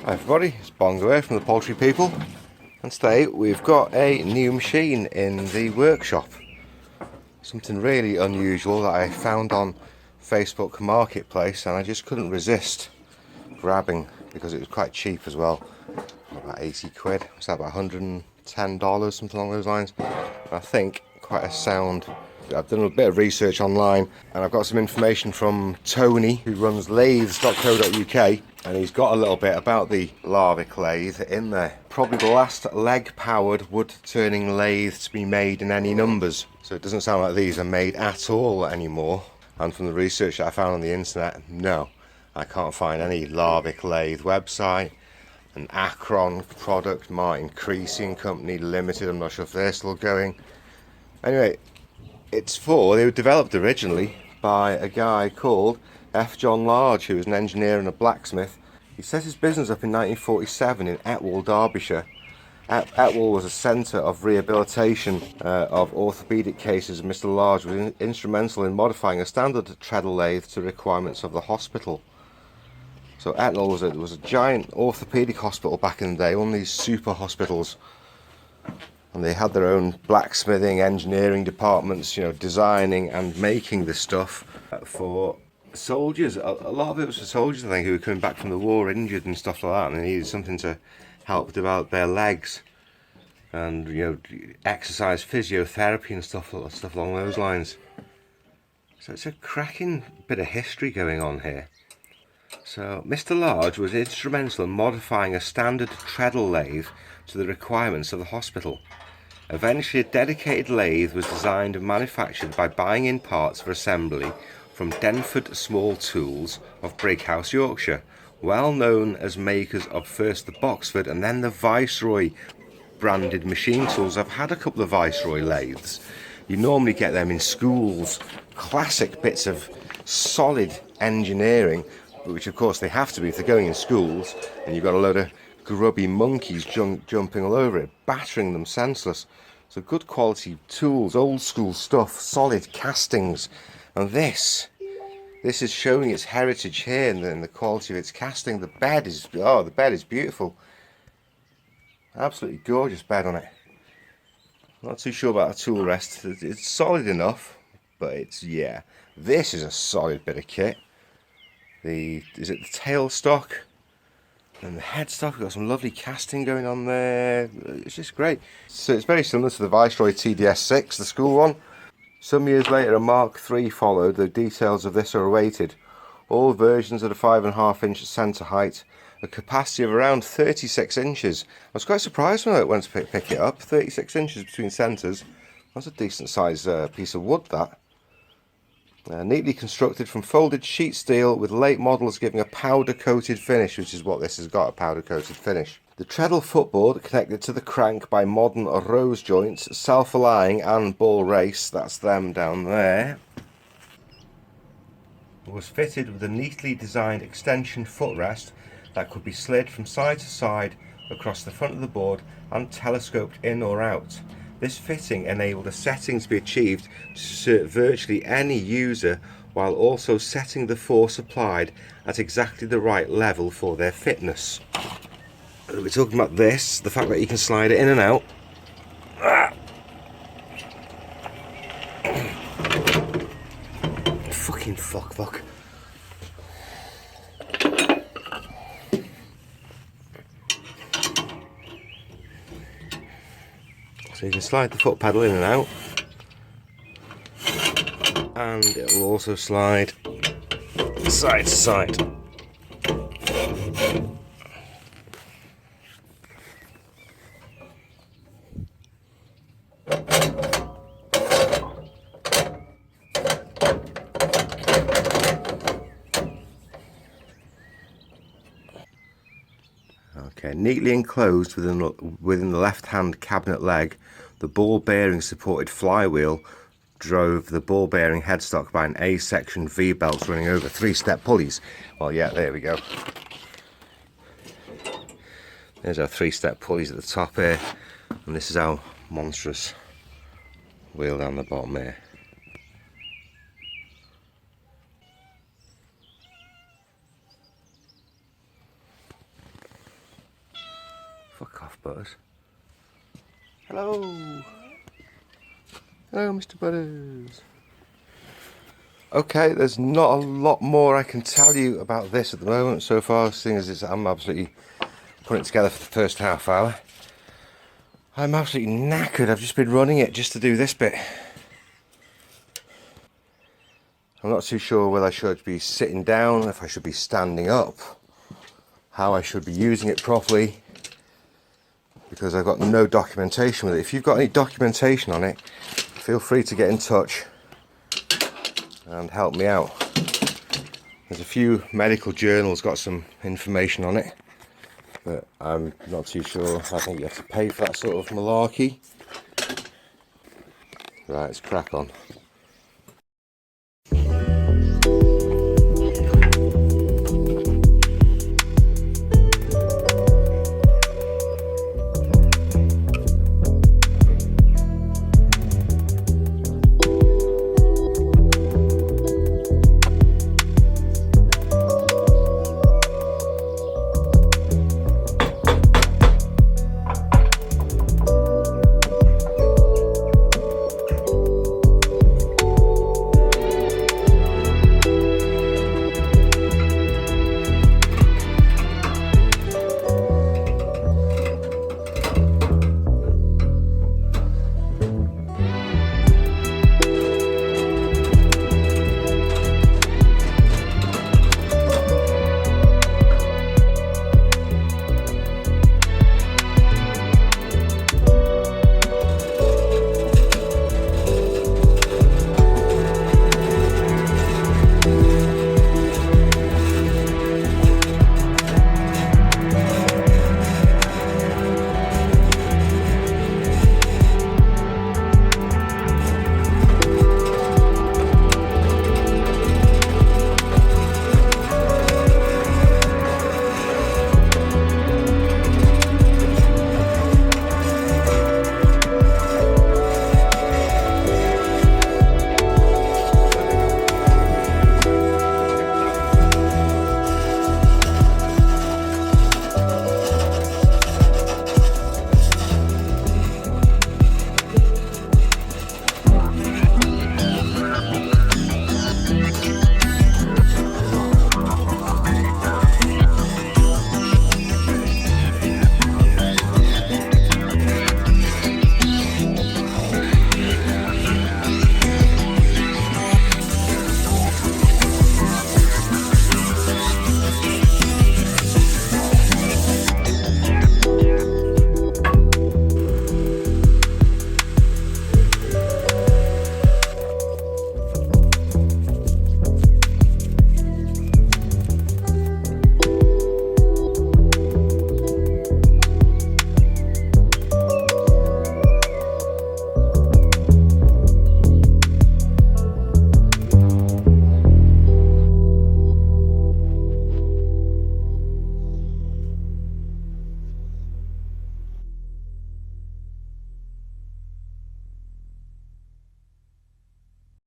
Hi everybody, it's Bongo here from the Poultry People, and today we've got a new machine in the workshop. Something really unusual that I found on Facebook Marketplace, and I just couldn't resist grabbing because it was quite cheap as well. About 80 quid, was that about $110, something along those lines. And I think quite a sound. I've done a bit of research online and I've got some information from Tony, who runs lathes.co.uk, and he's got a little bit about the Larvic lathe in there. Probably the last leg powered wood turning lathe to be made in any numbers, so it doesn't sound like these are made at all anymore. And from the research that I found on the internet, no, I can't find any Larvic lathe website. An Akron product, Martin Creasing Company Limited, I'm not sure if they're still going. Anyway, they were developed originally by a guy called F. John Large, who was an engineer and a blacksmith. He set his business up in 1947 in Etwall, Derbyshire. Etwall was a centre of rehabilitation of orthopaedic cases, and Mr. Large was instrumental in modifying a standard treadle lathe to the requirements of the hospital. So Etwall was a giant orthopaedic hospital back in the day, one of these super hospitals. And they had their own blacksmithing, engineering departments, you know, designing and making this stuff for soldiers. A lot of it was for soldiers, I think, who were coming back from the war injured and stuff like that, and they needed something to help develop their legs and, you know, exercise, physiotherapy and stuff along those lines. So it's a cracking bit of history going on here. So Mr. Large was instrumental in modifying a standard treadle lathe to the requirements of the hospital. Eventually, a dedicated lathe was designed and manufactured by buying in parts for assembly from Denford Small Tools of Brighouse, Yorkshire, well known as makers of first the Boxford and then the Viceroy branded machine tools. I've had a couple of Viceroy lathes. You normally get them in schools, classic bits of solid engineering, which of course they have to be if they're going in schools, and you've got a load of grubby monkeys jumping all over it, battering them senseless. So good quality tools, old school stuff, solid castings. And this is showing its heritage here in the quality of its casting. The bed is beautiful. Absolutely gorgeous bed on it. Not too sure about the tool rest. It's solid enough, but yeah. This is a solid bit of kit. Is it the tailstock and the headstock? We've got some lovely casting going on there. It's just great. So it's very similar to the Viceroy TDS6, the school one. Some years later a Mark III followed. The details of this are awaited. All versions at a 5.5 inch centre height, a capacity of around 36 inches. I was quite surprised when I went to pick it up. 36 inches between centres. That's a decent sized piece of wood, that. Neatly constructed from folded sheet steel, with late models giving a powder coated finish, which is what this has got, a powder coated finish. The treadle footboard, connected to the crank by modern rose joints, self-aligning and ball race, that's them down there, was fitted with a neatly designed extension footrest that could be slid from side to side across the front of the board and telescoped in or out. This fitting enabled a setting to be achieved to suit virtually any user, while also setting the force applied at exactly the right level for their fitness. We're talking about this, the fact that you can slide it in and out. Fucking fuck. So you can slide the foot pedal in and out, and it will also slide side to side. Okay, neatly enclosed within the left-hand cabinet leg, the ball bearing supported flywheel drove the ball bearing headstock by an A-section V-belts running over 3-step pulleys. Well, yeah, there we go. There's our 3-step pulleys at the top here, and this is our monstrous wheel down the bottom here. Buzz. Hello! Hello, Mr. Butters. Okay, there's not a lot more I can tell you about this at the moment so far, seeing as I'm absolutely putting it together for the first half hour. I'm absolutely knackered. I've just been running it just to do this bit. I'm not too sure whether I should be sitting down, if I should be standing up, how I should be using it properly, because I've got no documentation with it. If you've got any documentation on it, feel free to get in touch and help me out. There's a few medical journals got some information on it, but I'm not too sure. I think you have to pay for that sort of malarkey. Right, let's crack on.